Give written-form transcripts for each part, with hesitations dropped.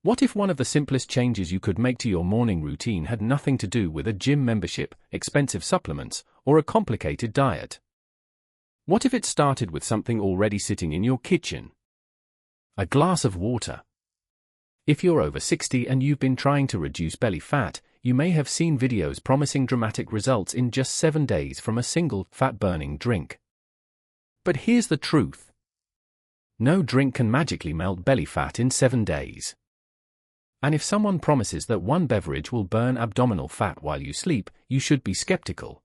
What if one of the simplest changes you could make to your morning routine had nothing to do with a gym membership, expensive supplements, or a complicated diet? What if it started with something already sitting in your kitchen? A glass of water. If you're over 60 and you've been trying to reduce belly fat, you may have seen videos promising dramatic results in just 7 days from a single fat-burning drink. But here's the truth. No drink can magically melt belly fat in 7 days. And if someone promises that one beverage will burn abdominal fat while you sleep, you should be skeptical.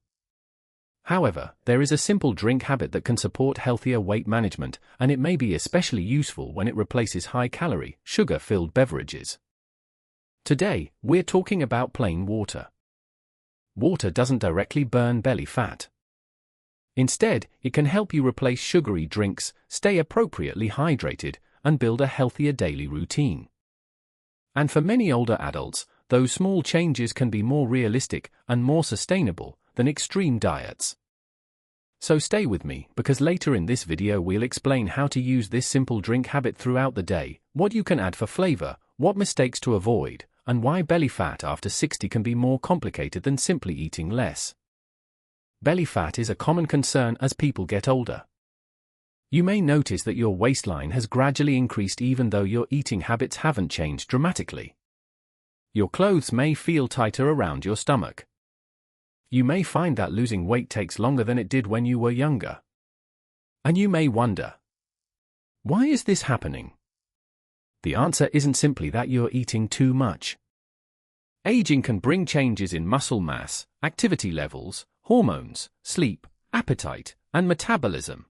However, there is a simple drink habit that can support healthier weight management, and it may be especially useful when it replaces high-calorie, sugar-filled beverages. Today, we're talking about plain water. Water doesn't directly burn belly fat. Instead, it can help you replace sugary drinks, stay appropriately hydrated, and build a healthier daily routine. And for many older adults, those small changes can be more realistic and more sustainable than extreme diets. So stay with me, because later in this video we'll explain how to use this simple drink habit throughout the day, what you can add for flavor, what mistakes to avoid, and why belly fat after 60 can be more complicated than simply eating less. Belly fat is a common concern as people get older. You may notice that your waistline has gradually increased even though your eating habits haven't changed dramatically. Your clothes may feel tighter around your stomach. You may find that losing weight takes longer than it did when you were younger. And you may wonder, why is this happening? The answer isn't simply that you're eating too much. Aging can bring changes in muscle mass, activity levels, hormones, sleep, appetite, and metabolism.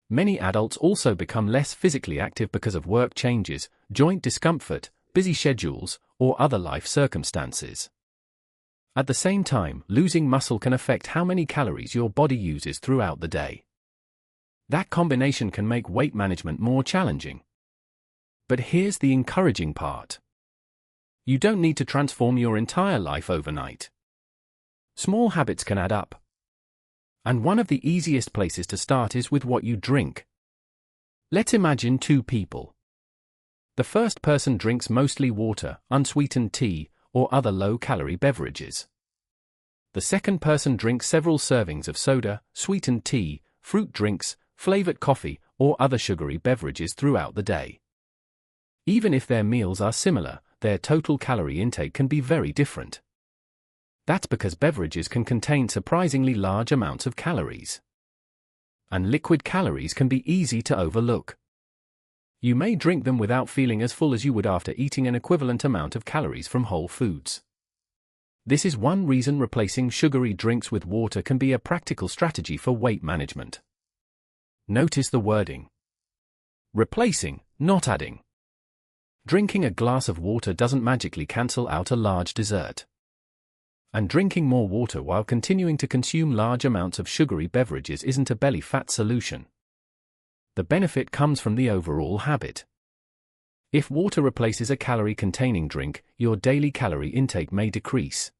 Many adults also become less physically active because of work changes, joint discomfort, busy schedules, or other life circumstances. At the same time, losing muscle can affect how many calories your body uses throughout the day. That combination can make weight management more challenging. But here's the encouraging part. You don't need to transform your entire life overnight. Small habits can add up. And one of the easiest places to start is with what you drink. Let's imagine 2 people. The first person drinks mostly water, unsweetened tea, or other low-calorie beverages. The second person drinks several servings of soda, sweetened tea, fruit drinks, flavored coffee, or other sugary beverages throughout the day. Even if their meals are similar, their total calorie intake can be very different. That's because beverages can contain surprisingly large amounts of calories. And liquid calories can be easy to overlook. You may drink them without feeling as full as you would after eating an equivalent amount of calories from whole foods. This is one reason replacing sugary drinks with water can be a practical strategy for weight management. Notice the wording. Replacing, not adding. Drinking a glass of water doesn't magically cancel out a large dessert. And drinking more water while continuing to consume large amounts of sugary beverages isn't a belly fat solution. The benefit comes from the overall habit. If water replaces a calorie-containing drink, your daily calorie intake may decrease.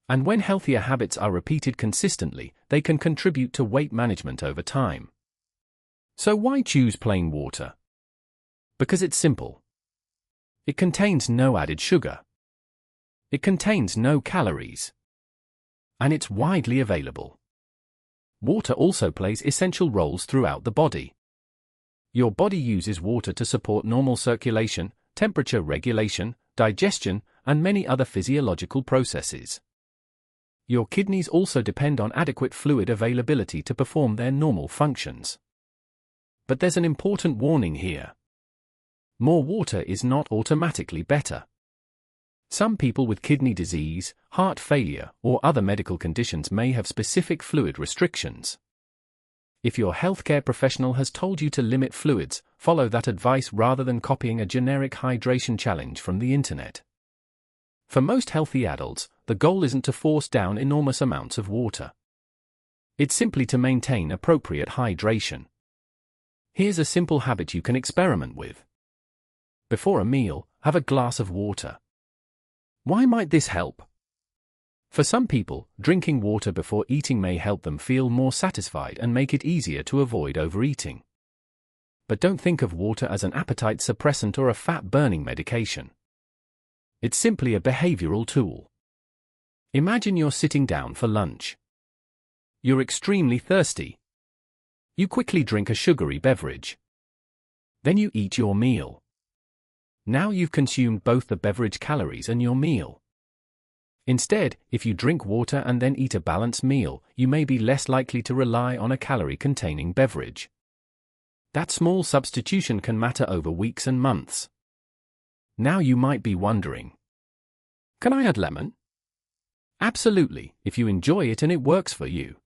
And when healthier habits are repeated consistently, they can contribute to weight management over time. So why choose plain water? Because it's simple. It contains no added sugar. It contains no calories. And it's widely available. Water also plays essential roles throughout the body. Your body uses water to support normal circulation, temperature regulation, digestion, and many other physiological processes. Your kidneys also depend on adequate fluid availability to perform their normal functions. But there's an important warning here. More water is not automatically better. Some people with kidney disease, heart failure, or other medical conditions may have specific fluid restrictions. If your healthcare professional has told you to limit fluids, follow that advice rather than copying a generic hydration challenge from the internet. For most healthy adults, the goal isn't to force down enormous amounts of water. It's simply to maintain appropriate hydration. Here's a simple habit you can experiment with. Before a meal, have a glass of water. Why might this help? For some people, drinking water before eating may help them feel more satisfied and make it easier to avoid overeating. But don't think of water as an appetite suppressant or a fat-burning medication. It's simply a behavioral tool. Imagine you're sitting down for lunch. You're extremely thirsty. You quickly drink a sugary beverage. Then you eat your meal. Now you've consumed both the beverage calories and your meal. Instead, if you drink water and then eat a balanced meal, you may be less likely to rely on a calorie-containing beverage. That small substitution can matter over weeks and months. Now you might be wondering, can I add lemon? Absolutely, if you enjoy it and it works for you.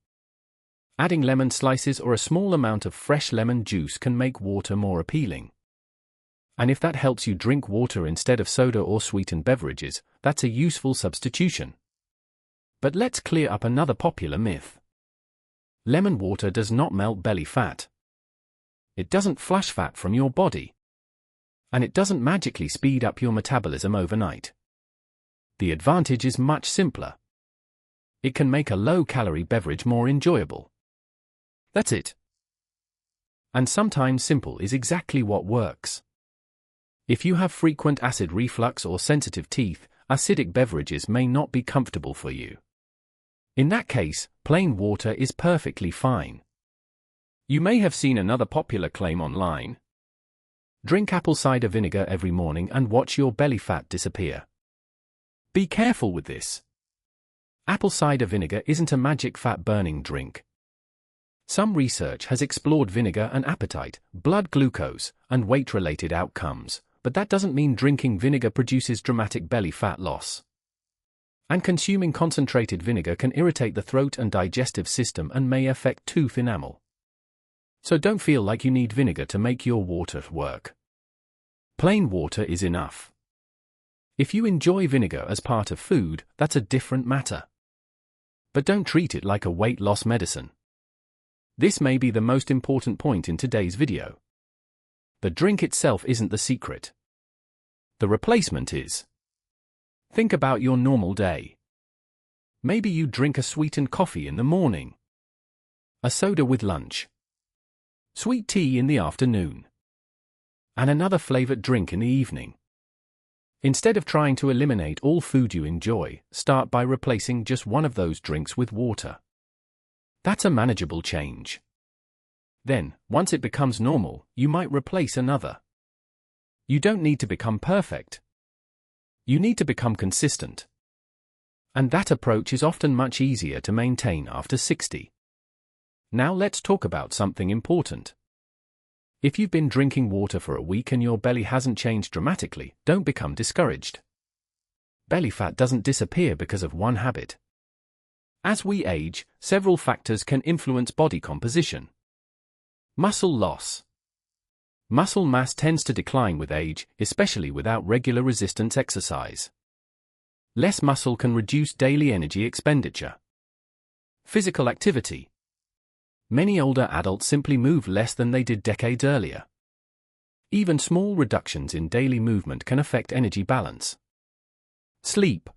Adding lemon slices or a small amount of fresh lemon juice can make water more appealing. And if that helps you drink water instead of soda or sweetened beverages, that's a useful substitution. But let's clear up another popular myth. Lemon water does not melt belly fat. It doesn't flush fat from your body. And it doesn't magically speed up your metabolism overnight. The advantage is much simpler. It can make a low-calorie beverage more enjoyable. That's it. And sometimes simple is exactly what works. If you have frequent acid reflux or sensitive teeth, acidic beverages may not be comfortable for you. In that case, plain water is perfectly fine. You may have seen another popular claim online. Drink apple cider vinegar every morning and watch your belly fat disappear. Be careful with this. Apple cider vinegar isn't a magic fat-burning drink. Some research has explored vinegar and appetite, blood glucose, and weight-related outcomes, but that doesn't mean drinking vinegar produces dramatic belly fat loss. And consuming concentrated vinegar can irritate the throat and digestive system and may affect tooth enamel. So don't feel like you need vinegar to make your water work. Plain water is enough. If you enjoy vinegar as part of food, that's a different matter. But don't treat it like a weight loss medicine. This may be the most important point in today's video. The drink itself isn't the secret. The replacement is. Think about your normal day. Maybe you drink a sweetened coffee in the morning, a soda with lunch, sweet tea in the afternoon, and another flavored drink in the evening. Instead of trying to eliminate all food you enjoy, start by replacing just one of those drinks with water. That's a manageable change. Then, once it becomes normal, you might replace another. You don't need to become perfect. You need to become consistent. And that approach is often much easier to maintain after 60. Now let's talk about something important. If you've been drinking water for a week and your belly hasn't changed dramatically, don't become discouraged. Belly fat doesn't disappear because of one habit. As we age, several factors can influence body composition. Muscle loss. Muscle mass tends to decline with age, especially without regular resistance exercise. Less muscle can reduce daily energy expenditure. Physical activity. Many older adults simply move less than they did decades earlier. Even small reductions in daily movement can affect energy balance. Sleep.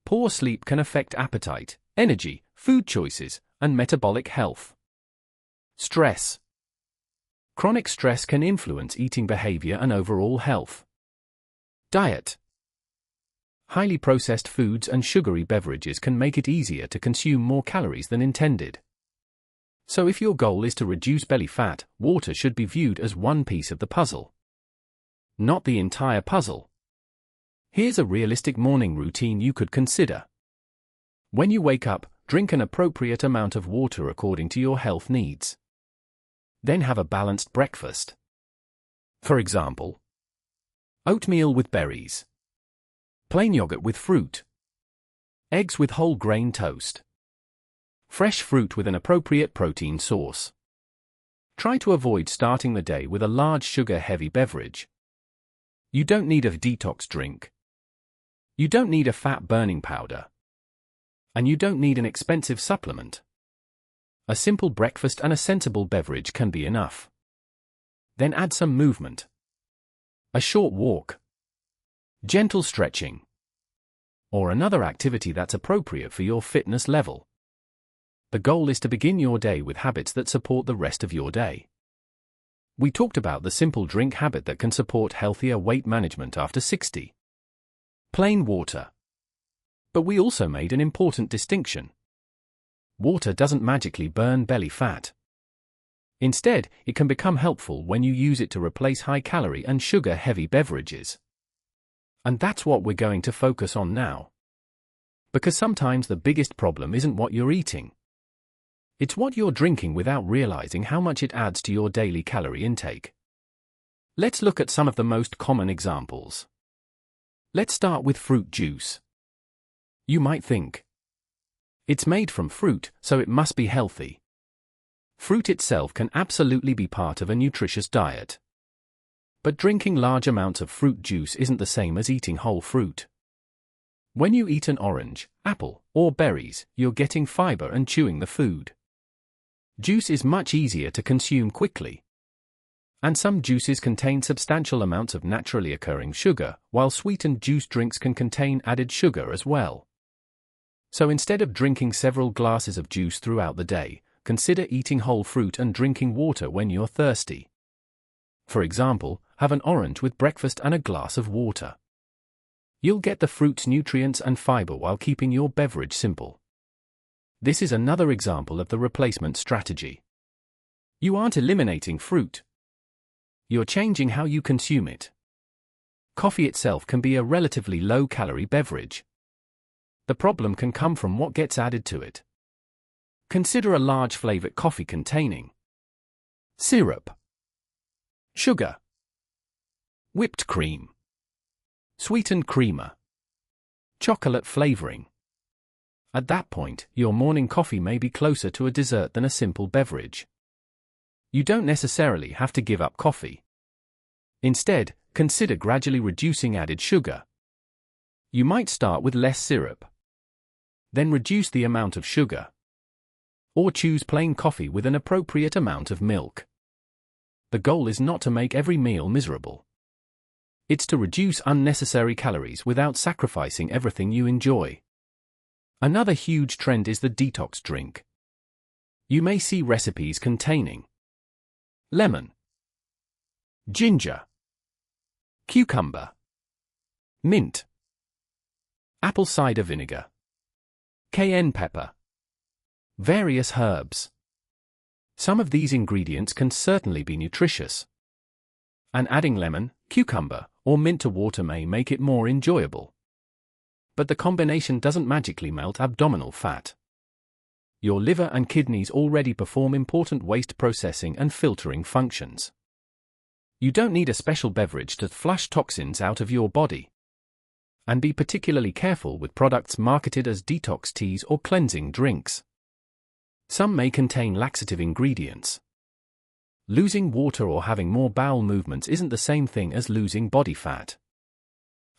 Poor sleep can affect appetite, energy, food choices, and metabolic health. Stress. Chronic stress can influence eating behavior and overall health. Diet. Highly processed foods and sugary beverages can make it easier to consume more calories than intended. So if your goal is to reduce belly fat, water should be viewed as one piece of the puzzle, not the entire puzzle. Here's a realistic morning routine you could consider. When you wake up, drink an appropriate amount of water according to your health needs. Then have a balanced breakfast. For example, oatmeal with berries, plain yogurt with fruit, eggs with whole grain toast, fresh fruit with an appropriate protein source. Try to avoid starting the day with a large sugar-heavy beverage. You don't need a detox drink. You don't need a fat-burning powder. And you don't need an expensive supplement. A simple breakfast and a sensible beverage can be enough. Then add some movement. A short walk, gentle stretching, or another activity that's appropriate for your fitness level. The goal is to begin your day with habits that support the rest of your day. We talked about the simple drink habit that can support healthier weight management after 60. Plain water. But we also made an important distinction. Water doesn't magically burn belly fat. Instead, it can become helpful when you use it to replace high-calorie and sugar-heavy beverages. And that's what we're going to focus on now. Because sometimes the biggest problem isn't what you're eating. It's what you're drinking without realizing how much it adds to your daily calorie intake. Let's look at some of the most common examples. Let's start with fruit juice. You might think, it's made from fruit, so it must be healthy. Fruit itself can absolutely be part of a nutritious diet. But drinking large amounts of fruit juice isn't the same as eating whole fruit. When you eat an orange, apple, or berries, you're getting fiber and chewing the food. Juice is much easier to consume quickly. And some juices contain substantial amounts of naturally occurring sugar, while sweetened juice drinks can contain added sugar as well. So instead of drinking several glasses of juice throughout the day, consider eating whole fruit and drinking water when you're thirsty. For example, have an orange with breakfast and a glass of water. You'll get the fruit's nutrients and fiber while keeping your beverage simple. This is another example of the replacement strategy. You aren't eliminating fruit. You're changing how you consume it. Coffee itself can be a relatively low-calorie beverage. The problem can come from what gets added to it. Consider a large flavored coffee containing syrup, sugar, whipped cream, sweetened creamer, chocolate flavoring. At that point, your morning coffee may be closer to a dessert than a simple beverage. You don't necessarily have to give up coffee. Instead, consider gradually reducing added sugar. You might start with less syrup, then reduce the amount of sugar. Or choose plain coffee with an appropriate amount of milk. The goal is not to make every meal miserable. It's to reduce unnecessary calories without sacrificing everything you enjoy. Another huge trend is the detox drink. You may see recipes containing lemon, ginger, cucumber, mint, apple cider vinegar, cayenne pepper, various herbs. Some of these ingredients can certainly be nutritious. And adding lemon, cucumber, or mint to water may make it more enjoyable. But the combination doesn't magically melt abdominal fat. Your liver and kidneys already perform important waste processing and filtering functions. You don't need a special beverage to flush toxins out of your body. And be particularly careful with products marketed as detox teas or cleansing drinks. Some may contain laxative ingredients. Losing water or having more bowel movements isn't the same thing as losing body fat.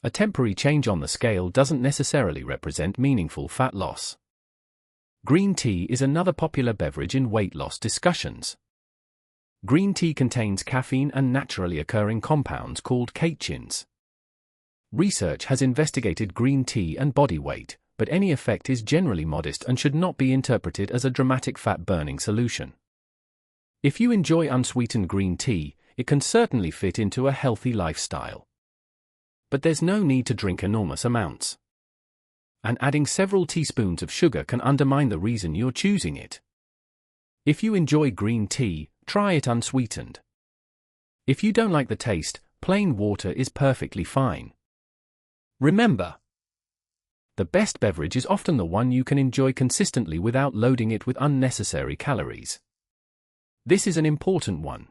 A temporary change on the scale doesn't necessarily represent meaningful fat loss. Green tea is another popular beverage in weight loss discussions. Green tea contains caffeine and naturally occurring compounds called catechins. Research has investigated green tea and body weight, but any effect is generally modest and should not be interpreted as a dramatic fat-burning solution. If you enjoy unsweetened green tea, it can certainly fit into a healthy lifestyle. But there's no need to drink enormous amounts. And adding several teaspoons of sugar can undermine the reason you're choosing it. If you enjoy green tea, try it unsweetened. If you don't like the taste, plain water is perfectly fine. Remember, the best beverage is often the one you can enjoy consistently without loading it with unnecessary calories. This is an important one.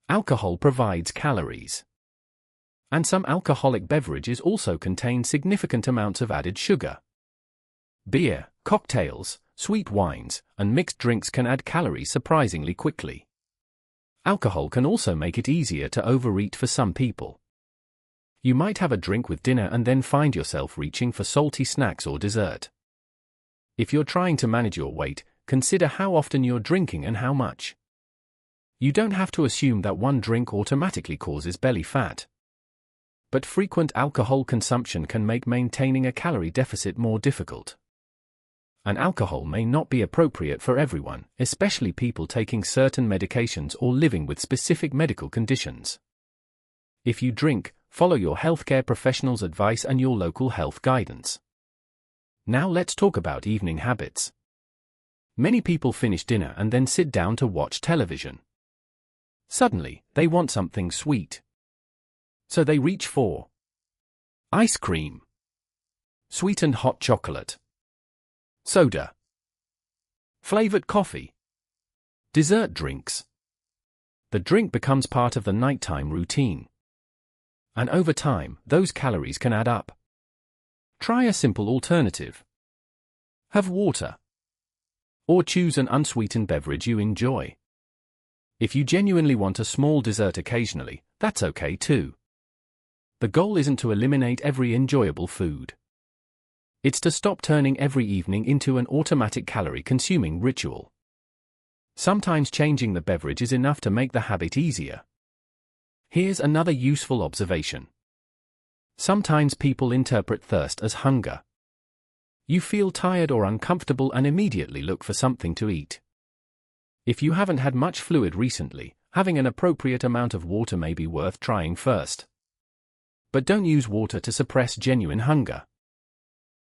Alcohol provides calories. And some alcoholic beverages also contain significant amounts of added sugar. Beer, cocktails, sweet wines, and mixed drinks can add calories surprisingly quickly. Alcohol can also make it easier to overeat for some people. You might have a drink with dinner and then find yourself reaching for salty snacks or dessert. If you're trying to manage your weight, consider how often you're drinking and how much. You don't have to assume that one drink automatically causes belly fat. But frequent alcohol consumption can make maintaining a calorie deficit more difficult. And alcohol may not be appropriate for everyone, especially people taking certain medications or living with specific medical conditions. If you drink, follow your healthcare professional's advice and your local health guidance. Now let's talk about evening habits. Many people finish dinner and then sit down to watch television. Suddenly, they want something sweet. So they reach for ice cream, sweetened hot chocolate, soda, flavored coffee, dessert drinks. The drink becomes part of the nighttime routine. And over time, those calories can add up. Try a simple alternative. Have water. Or choose an unsweetened beverage you enjoy. If you genuinely want a small dessert occasionally, that's okay too. The goal isn't to eliminate every enjoyable food. It's to stop turning every evening into an automatic calorie-consuming ritual. Sometimes changing the beverage is enough to make the habit easier. Here's another useful observation. Sometimes people interpret thirst as hunger. You feel tired or uncomfortable and immediately look for something to eat. If you haven't had much fluid recently, having an appropriate amount of water may be worth trying first. But don't use water to suppress genuine hunger.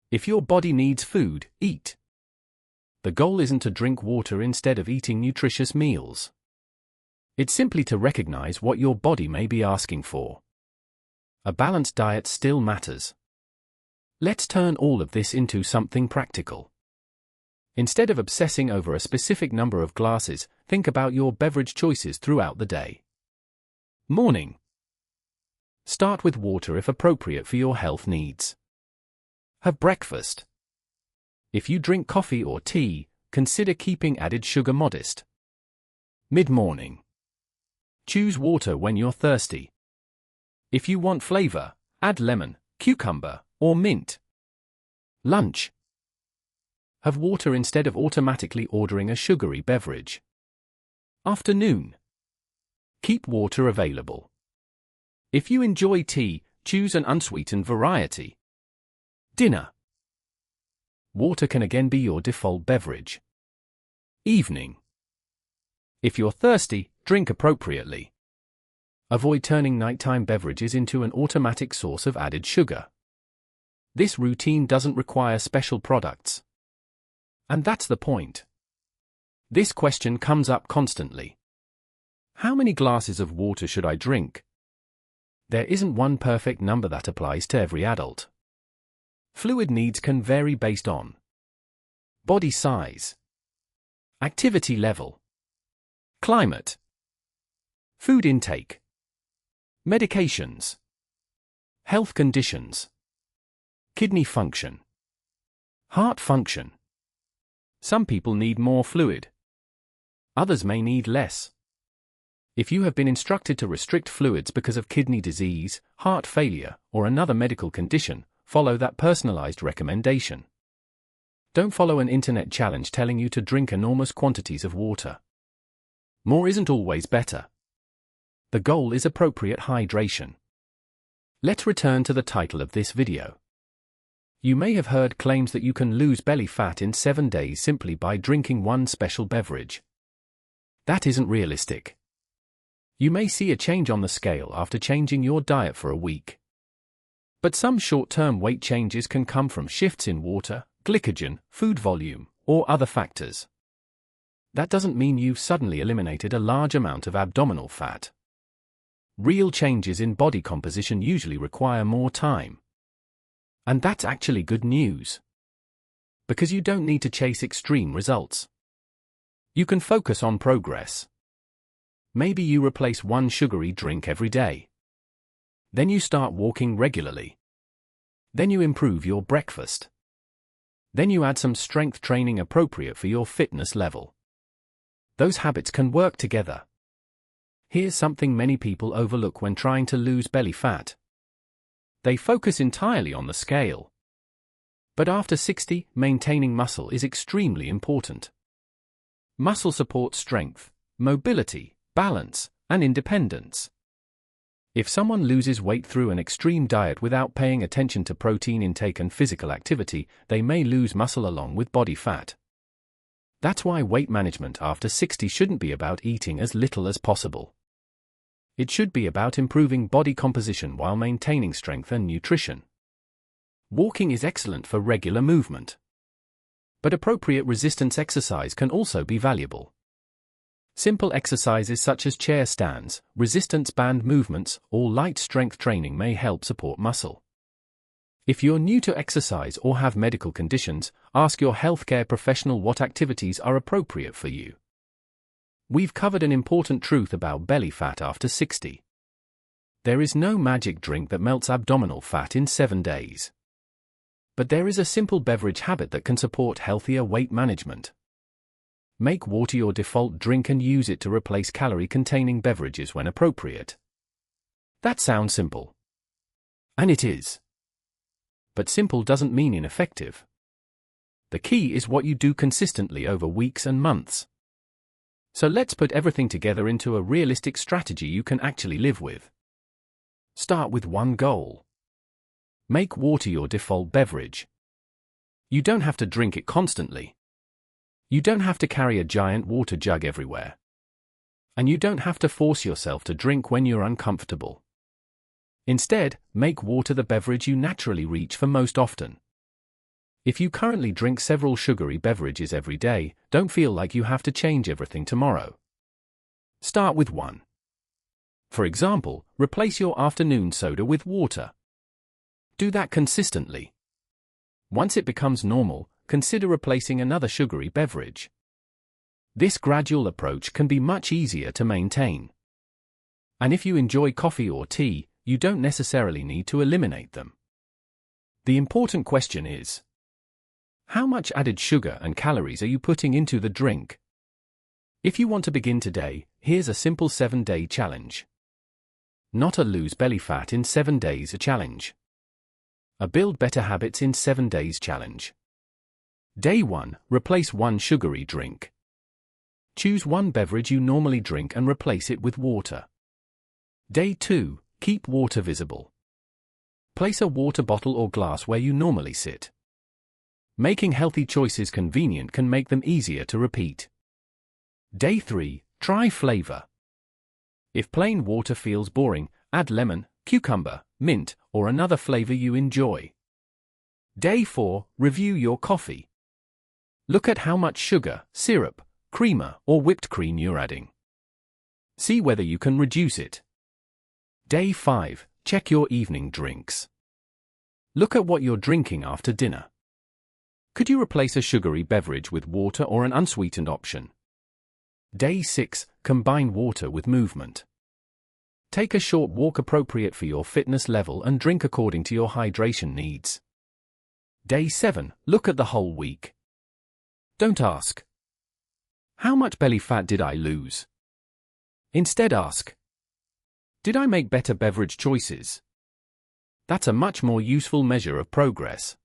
If your body needs food, eat. The goal isn't to drink water instead of eating nutritious meals. It's simply to recognize what your body may be asking for. A balanced diet still matters. Let's turn all of this into something practical. Instead of obsessing over a specific number of glasses, think about your beverage choices throughout the day. Morning. Start with water if appropriate for your health needs. Have breakfast. If you drink coffee or tea, consider keeping added sugar modest. Mid-morning. Choose water when you're thirsty. If you want flavor, add lemon, cucumber, or mint. Lunch. Have water instead of automatically ordering a sugary beverage. Afternoon. Keep water available. If you enjoy tea, choose an unsweetened variety. Dinner. Water can again be your default beverage. Evening. If you're thirsty, drink appropriately. Avoid turning nighttime beverages into an automatic source of added sugar. This routine doesn't require special products. And that's the point. This question comes up constantly. How many glasses of water should I drink? There isn't one perfect number that applies to every adult. Fluid needs can vary based on body size, activity level, climate, food intake, medications, health conditions, kidney function, heart function. Some people need more fluid. Others may need less. If you have been instructed to restrict fluids because of kidney disease, heart failure, or another medical condition, follow that personalized recommendation. Don't follow an internet challenge telling you to drink enormous quantities of water. More isn't always better. The goal is appropriate hydration. Let's return to the title of this video. You may have heard claims that you can lose belly fat in 7 days simply by drinking one special beverage. That isn't realistic. You may see a change on the scale after changing your diet for a week. But some short-term weight changes can come from shifts in water, glycogen, food volume, or other factors. That doesn't mean you've suddenly eliminated a large amount of abdominal fat. Real changes in body composition usually require more time. And that's actually good news. Because you don't need to chase extreme results. You can focus on progress. Maybe you replace one sugary drink every day. Then you start walking regularly. Then you improve your breakfast. Then you add some strength training appropriate for your fitness level. Those habits can work together. Here's something many people overlook when trying to lose belly fat. They focus entirely on the scale. But after 60, maintaining muscle is extremely important. Muscle supports strength, mobility, balance, and independence. If someone loses weight through an extreme diet without paying attention to protein intake and physical activity, they may lose muscle along with body fat. That's why weight management after 60 shouldn't be about eating as little as possible. It should be about improving body composition while maintaining strength and nutrition. Walking is excellent for regular movement. But appropriate resistance exercise can also be valuable. Simple exercises such as chair stands, resistance band movements, or light strength training may help support muscle. If you're new to exercise or have medical conditions, ask your healthcare professional what activities are appropriate for you. We've covered an important truth about belly fat after 60. There is no magic drink that melts abdominal fat in 7 days. But there is a simple beverage habit that can support healthier weight management. Make water your default drink and use it to replace calorie-containing beverages when appropriate. That sounds simple. And it is. But simple doesn't mean ineffective. The key is what you do consistently over weeks and months. So let's put everything together into a realistic strategy you can actually live with. Start with one goal. Make water your default beverage. You don't have to drink it constantly. You don't have to carry a giant water jug everywhere. And you don't have to force yourself to drink when you're uncomfortable. Instead, make water the beverage you naturally reach for most often. If you currently drink several sugary beverages every day, don't feel like you have to change everything tomorrow. Start with one. For example, replace your afternoon soda with water. Do that consistently. Once it becomes normal, consider replacing another sugary beverage. This gradual approach can be much easier to maintain. And if you enjoy coffee or tea, you don't necessarily need to eliminate them. The important question is, how much added sugar and calories are you putting into the drink? If you want to begin today, here's a simple 7-day challenge. Not a lose belly fat in 7 days challenge. A build better habits in 7 days challenge. Day 1, replace one sugary drink. Choose one beverage you normally drink and replace it with water. Day 2, keep water visible. Place a water bottle or glass where you normally sit. Making healthy choices convenient can make them easier to repeat. Day 3, try flavor. If plain water feels boring, add lemon, cucumber, mint, or another flavor you enjoy. Day 4, review your coffee. Look at how much sugar, syrup, creamer, or whipped cream you're adding. See whether you can reduce it. Day 5, check your evening drinks. Look at what you're drinking after dinner. Could you replace a sugary beverage with water or an unsweetened option? Day 6, combine water with movement. Take a short walk appropriate for your fitness level and drink according to your hydration needs. Day 7, look at the whole week. Don't ask, how much belly fat did I lose? Instead ask, did I make better beverage choices? That's a much more useful measure of progress.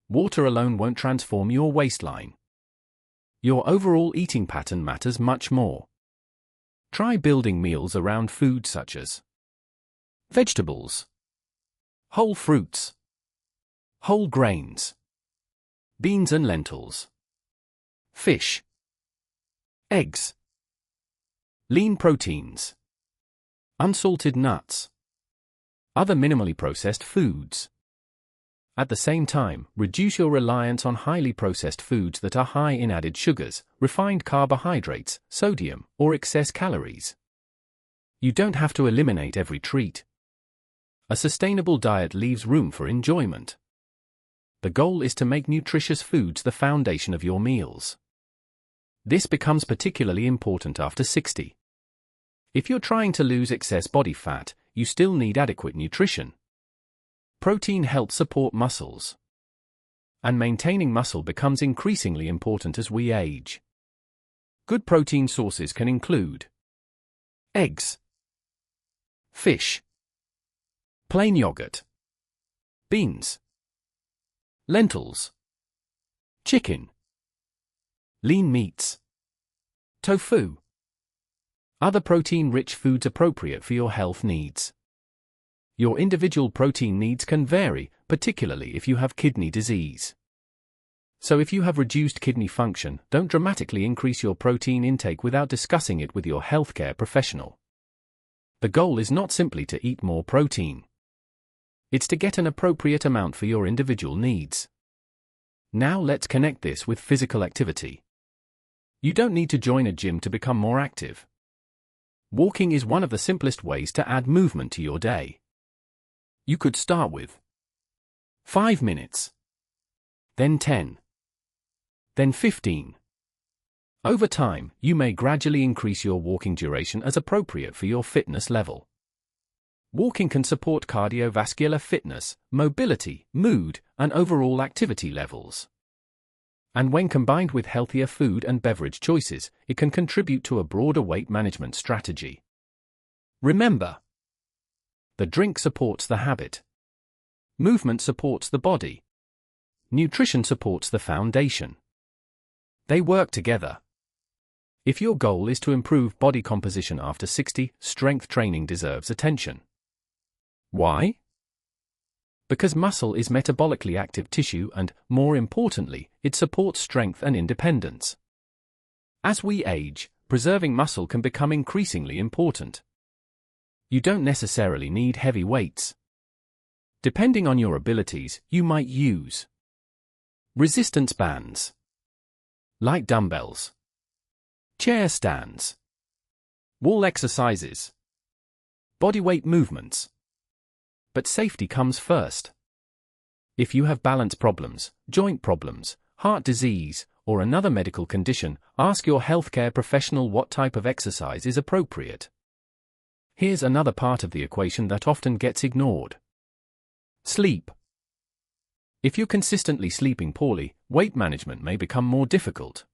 Water alone won't transform your waistline. Your overall eating pattern matters much more. Try building meals around foods such as vegetables, whole fruits, whole grains, beans and lentils, fish, eggs, lean proteins, unsalted nuts, other minimally processed foods. At the same time, reduce your reliance on highly processed foods that are high in added sugars, refined carbohydrates, sodium, or excess calories. You don't have to eliminate every treat. A sustainable diet leaves room for enjoyment. The goal is to make nutritious foods the foundation of your meals. This becomes particularly important after 60. If you're trying to lose excess body fat, you still need adequate nutrition. Protein helps support muscles. And maintaining muscle becomes increasingly important as we age. Good protein sources can include eggs, fish, plain yogurt, beans, lentils, chicken, lean meats, tofu, Other protein-rich foods appropriate for your health needs. Your individual protein needs can vary, particularly if you have kidney disease. So if you have reduced kidney function, don't dramatically increase your protein intake without discussing it with your healthcare professional. The goal is not simply to eat more protein. It's to get an appropriate amount for your individual needs. Now let's connect this with physical activity. You don't need to join a gym to become more active. Walking is one of the simplest ways to add movement to your day. You could start with 5 minutes, then 10, then 15. Over time, you may gradually increase your walking duration as appropriate for your fitness level. Walking can support cardiovascular fitness, mobility, mood, and overall activity levels. And when combined with healthier food and beverage choices, it can contribute to a broader weight management strategy. Remember, the drink supports the habit. Movement supports the body. Nutrition supports the foundation. They work together. If your goal is to improve body composition after 60, strength training deserves attention. Why? Because muscle is metabolically active tissue and, more importantly, it supports strength and independence. As we age, preserving muscle can become increasingly important. You don't necessarily need heavy weights. Depending on your abilities, you might use resistance bands, light dumbbells, chair stands, wall exercises, bodyweight movements. But safety comes first. If you have balance problems, joint problems, heart disease, or another medical condition, ask your healthcare professional what type of exercise is appropriate. Here's another part of the equation that often gets ignored. Sleep. If you're consistently sleeping poorly, weight management may become more difficult.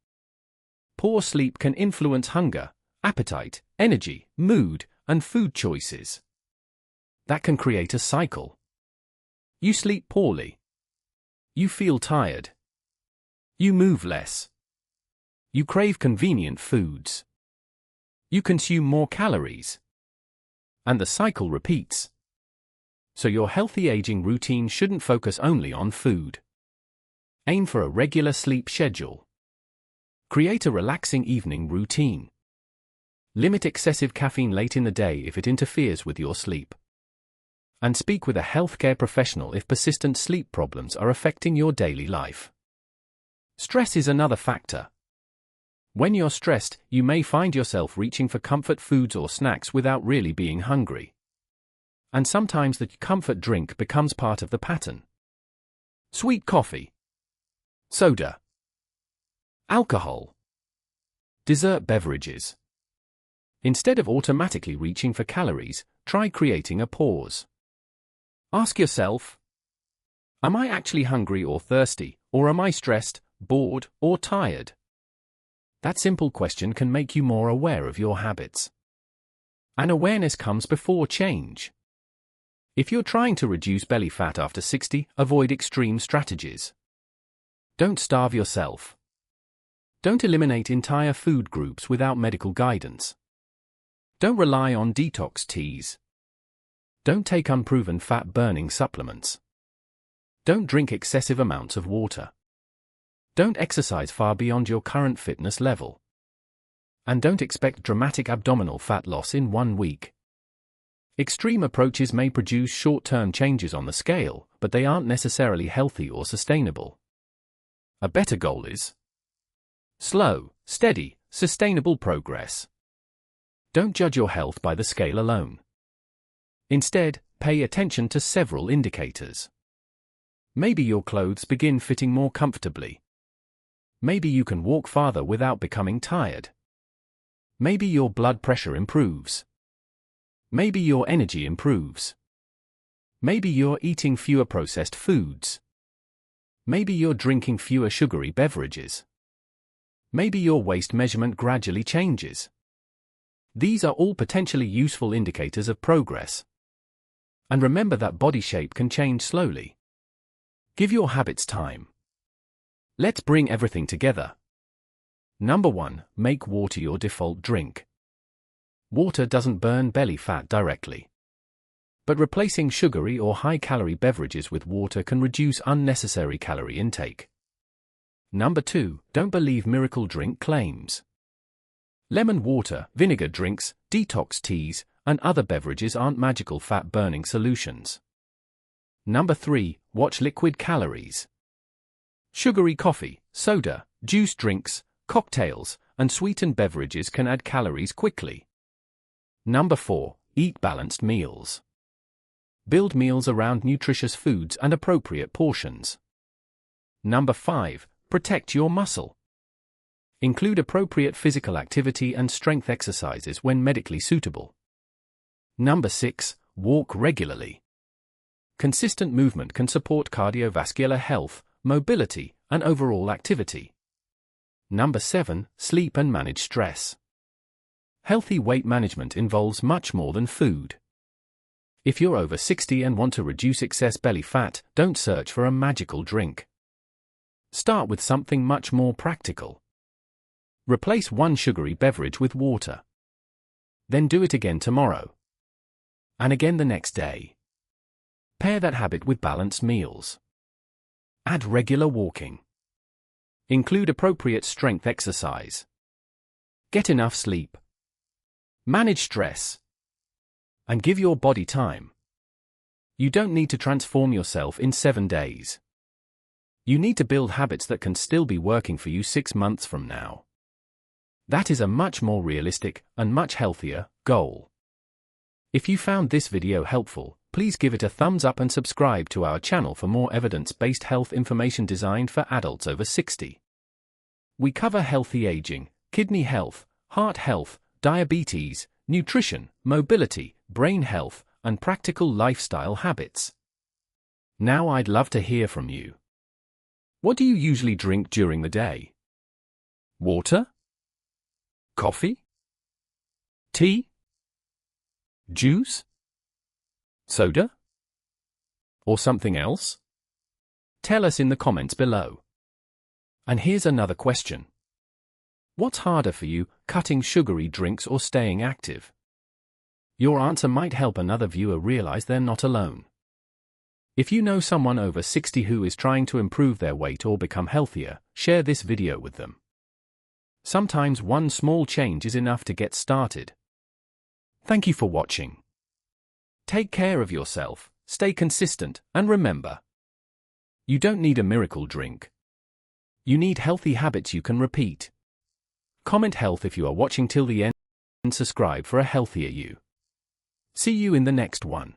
Poor sleep can influence hunger, appetite, energy, mood, and food choices. That can create a cycle. You sleep poorly. You feel tired. You move less. You crave convenient foods. You consume more calories. And the cycle repeats. So your healthy aging routine shouldn't focus only on food. Aim for a regular sleep schedule. Create a relaxing evening routine. Limit excessive caffeine late in the day if it interferes with your sleep. And speak with a healthcare professional if persistent sleep problems are affecting your daily life. Stress is another factor. When you're stressed, you may find yourself reaching for comfort foods or snacks without really being hungry. And sometimes the comfort drink becomes part of the pattern. Sweet coffee, soda, alcohol, dessert beverages. Instead of automatically reaching for calories, try creating a pause. Ask yourself, am I actually hungry or thirsty, or am I stressed, bored, or tired? That simple question can make you more aware of your habits. And awareness comes before change. If you're trying to reduce belly fat after 60, avoid extreme strategies. Don't starve yourself. Don't eliminate entire food groups without medical guidance. Don't rely on detox teas. Don't take unproven fat-burning supplements. Don't drink excessive amounts of water. Don't exercise far beyond your current fitness level. And don't expect dramatic abdominal fat loss in 1 week. Extreme approaches may produce short-term changes on the scale, but they aren't necessarily healthy or sustainable. A better goal is slow, steady, sustainable progress. Don't judge your health by the scale alone. Instead, pay attention to several indicators. Maybe your clothes begin fitting more comfortably. Maybe you can walk farther without becoming tired. Maybe your blood pressure improves. Maybe your energy improves. Maybe you're eating fewer processed foods. Maybe you're drinking fewer sugary beverages. Maybe your waist measurement gradually changes. These are all potentially useful indicators of progress. And remember that body shape can change slowly. Give your habits time. Let's bring everything together. Number 1, make water your default drink. Water doesn't burn belly fat directly. But replacing sugary or high-calorie beverages with water can reduce unnecessary calorie intake. Number 2. Don't believe miracle drink claims. Lemon water, vinegar drinks, detox teas, and other beverages aren't magical fat-burning solutions. Number 3. Watch liquid calories. Sugary coffee, soda, juice drinks, cocktails, and sweetened beverages can add calories quickly. Number 4. Eat balanced meals. Build meals around nutritious foods and appropriate portions. Number 5. Protect your muscle. Include appropriate physical activity and strength exercises when medically suitable. Number 6. Walk regularly. Consistent movement can support cardiovascular health, mobility, and overall activity. Number 7. Sleep and manage stress. Healthy weight management involves much more than food. If you're over 60 and want to reduce excess belly fat, don't search for a magical drink. Start with something much more practical. Replace one sugary beverage with water. Then do it again tomorrow. And again the next day. Pair that habit with balanced meals. Add regular walking. Include appropriate strength exercise. Get enough sleep. Manage stress. And give your body time. You don't need to transform yourself in 7 days. You need to build habits that can still be working for you 6 months from now. That is a much more realistic and much healthier goal. If you found this video helpful, please give it a thumbs up and subscribe to our channel for more evidence-based health information designed for adults over 60. We cover healthy aging, kidney health, heart health, diabetes, nutrition, mobility, brain health, and practical lifestyle habits. Now I'd love to hear from you. What do you usually drink during the day? Water? Coffee? Tea? Juice? Soda? Or something else? Tell us in the comments below. And here's another question. What's harder for you, cutting sugary drinks or staying active? Your answer might help another viewer realize they're not alone. If you know someone over 60 who is trying to improve their weight or become healthier, share this video with them. Sometimes one small change is enough to get started. Thank you for watching. Take care of yourself, stay consistent, and remember, you don't need a miracle drink. You need healthy habits you can repeat. Comment health if you are watching till the end and subscribe for a healthier you. See you in the next one.